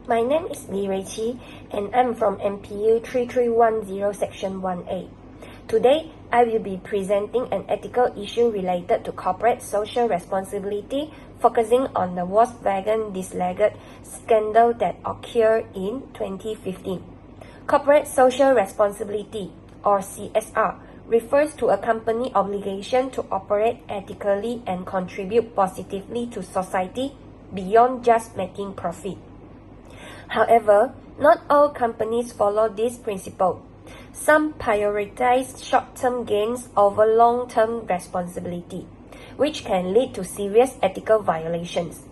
My name is Rui Qi and I'm from MPU3310 Section 1A. Today, I will be presenting an ethical issue related to corporate social responsibility, focusing on the Volkswagen Dieselgate scandal that occurred in 2015. Corporate social responsibility, or CSR, refers to a company's obligation to operate ethically and contribute positively to society beyond just making profit. However, not all companies follow this principle. Some prioritize short-term gains over long-term responsibility, which can lead to serious ethical violations.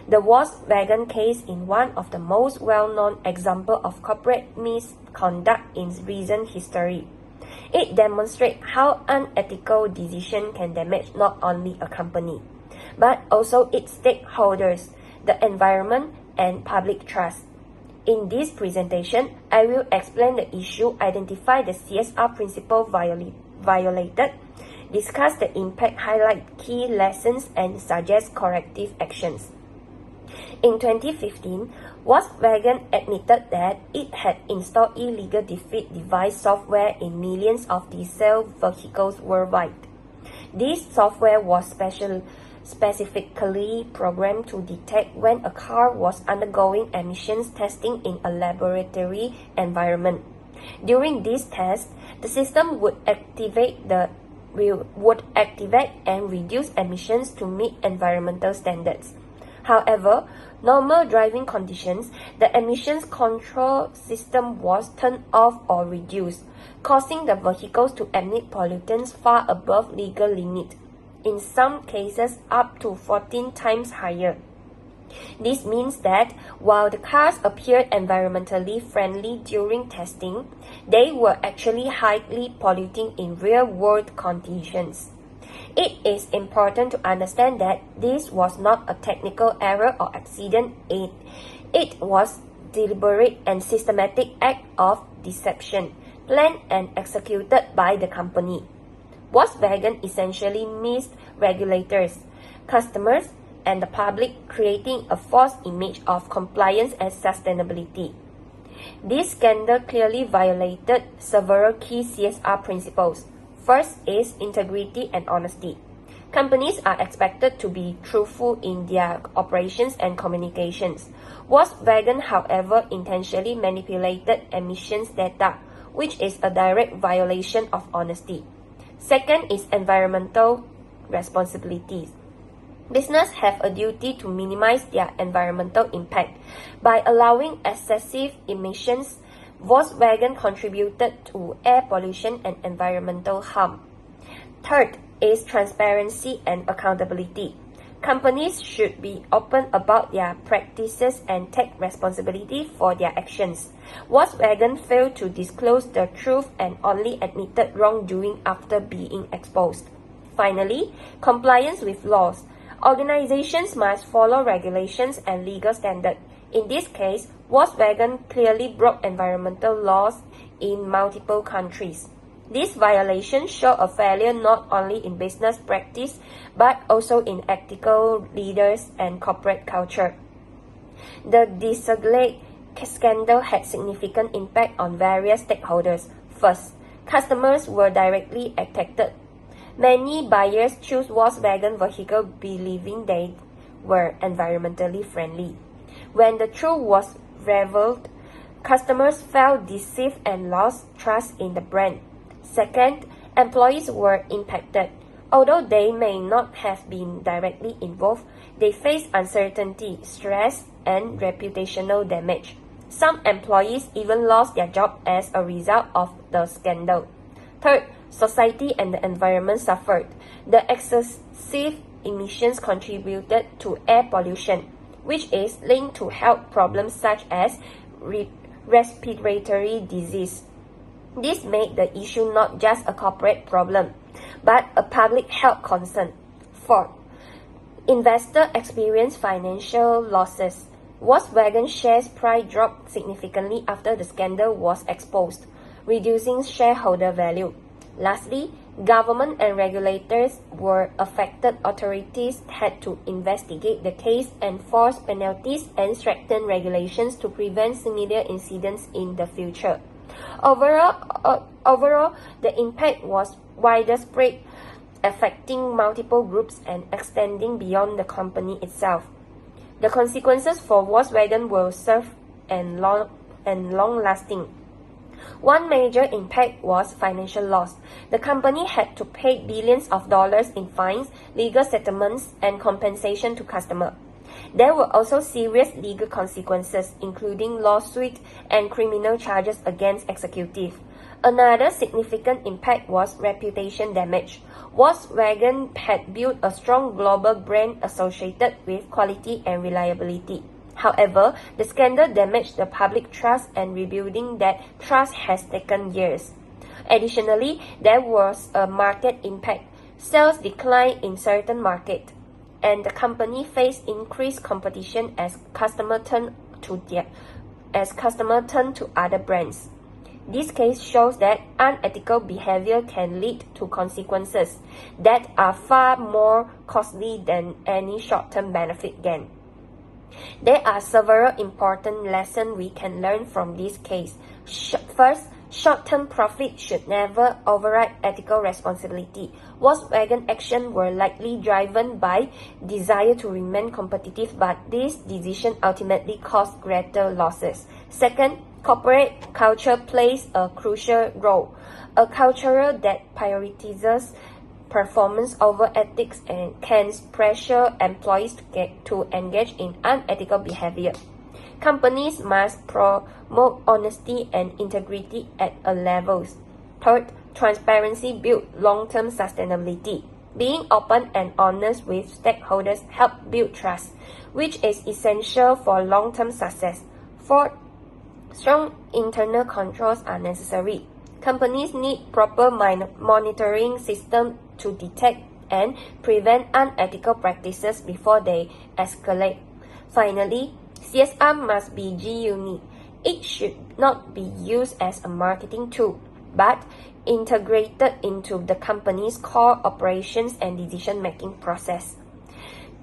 The Volkswagen case is one of the most well-known examples of corporate misconduct in recent history. It demonstrates how unethical decisions can damage not only a company, but also its stakeholders, the environment, and public trust. In this presentation, I will explain the issue, identify the CSR principle violated, discuss the impact, highlight key lessons, and suggest corrective actions. In 2015, Volkswagen admitted that it had installed illegal defeat device software in millions of diesel vehicles worldwide. This software was specifically programmed to detect when a car was undergoing emissions testing in a laboratory environment. During this test, the system would activate and reduce emissions to meet environmental standards. However, normal driving conditions, the emissions control system was turned off or reduced, causing the vehicles to emit pollutants far above legal limit, in some cases up to 14 times higher. This means that while the cars appeared environmentally friendly during testing, they were actually highly polluting in real-world conditions. It is important to understand that this was not a technical error or accident. It was deliberate and systematic act of deception, planned and executed by the company. Volkswagen essentially missed regulators, customers, and the public, creating a false image of compliance and sustainability. This scandal clearly violated several key CSR principles. First is integrity and honesty. Companies are expected to be truthful in their operations and communications. Volkswagen, however, intentionally manipulated emissions data, which is a direct violation of honesty. Second is environmental responsibilities. Businesses have a duty to minimize their environmental impact. By allowing excessive emissions, Volkswagen contributed to air pollution and environmental harm. Third is transparency and accountability. Companies should be open about their practices and take responsibility for their actions. Volkswagen failed to disclose the truth and only admitted wrongdoing after being exposed. Finally, compliance with laws. Organizations must follow regulations and legal standards. In this case, Volkswagen clearly broke environmental laws in multiple countries. These violations show a failure not only in business practice, but also in ethical leaders and corporate culture. The Dieselgate scandal had significant impact on various stakeholders. First, customers were directly affected. Many buyers chose Volkswagen vehicles believing they were environmentally friendly. When the truth was revealed, customers felt deceived and lost trust in the brand. Second, employees were impacted. Although they may not have been directly involved, they faced uncertainty, stress, and reputational damage. Some employees even lost their job as a result of the scandal. Third, society and the environment suffered. The excessive emissions contributed to air pollution, which is linked to health problems such as respiratory disease. This made the issue not just a corporate problem, but a public health concern. Fourth, investors experienced financial losses. Volkswagen shares price dropped significantly after the scandal was exposed, reducing shareholder value. Lastly, Government and regulators were affected. Authorities had to investigate the case, enforce penalties, and strengthen regulations to prevent similar incidents in the future. Overall, the impact was widespread, affecting multiple groups and extending beyond the company itself. The consequences for Volkswagen were severe and long-lasting. One major impact was financial loss. The company had to pay billions of dollars in fines, legal settlements, and compensation to customers. There were also serious legal consequences, including lawsuits and criminal charges against executives. Another significant impact was reputation damage. Volkswagen had built a strong global brand associated with quality and reliability. However, the scandal damaged the public trust, and rebuilding that trust has taken years. Additionally, there was a market impact. Sales declined in certain markets, and the company faced increased competition as customers turned to other brands. This case shows that unethical behavior can lead to consequences that are far more costly than any short-term benefit gain. There are several important lessons we can learn from this case. First, short-term profit should never override ethical responsibility. Volkswagen actions were likely driven by desire to remain competitive, but this decision ultimately caused greater losses. Second, corporate culture plays a crucial role. A culture that prioritizes performance over ethics and can pressure employees to engage in unethical behavior. Companies must promote honesty and integrity at all levels. Third, transparency builds long-term sustainability. Being open and honest with stakeholders helps build trust, which is essential for long-term success. Fourth, strong internal controls are necessary. Companies need proper monitoring systems to detect and prevent unethical practices before they escalate. Finally, CSR must be G-Unit. It should not be used as a marketing tool, but integrated into the company's core operations and decision-making process.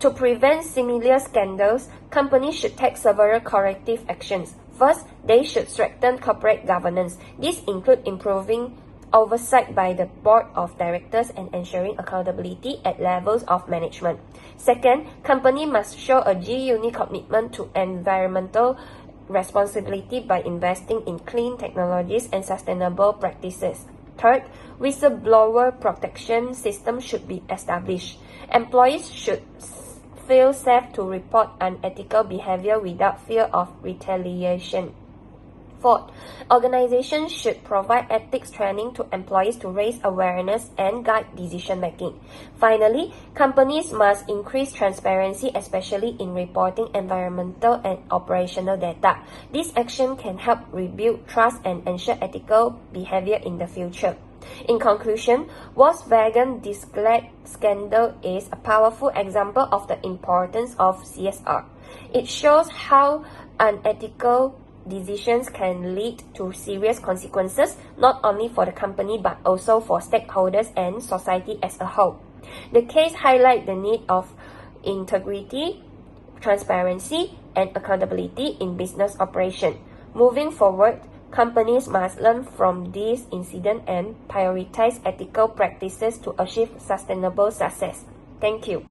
To prevent similar scandals, companies should take several corrective actions. First, they should strengthen corporate governance. This includes improving oversight by the board of directors and ensuring accountability at levels of management. Second, companies must show a G-Unit commitment to environmental responsibility by investing in clean technologies and sustainable practices. Third, whistleblower protection systems should be established. Employees should feel safe to report unethical behavior without fear of retaliation. Fourth, organizations should provide ethics training to employees to raise awareness and guide decision-making. Finally, companies must increase transparency, especially in reporting environmental and operational data. This action can help rebuild trust and ensure ethical behavior in the future. In conclusion, Volkswagen Dieselgate scandal is a powerful example of the importance of CSR. It shows how unethical decisions can lead to serious consequences, not only for the company but also for stakeholders and society as a whole. The case highlights the need of integrity, transparency, and accountability in business operation. Moving forward, companies must learn from this incident and prioritize ethical practices to achieve sustainable success. Thank you.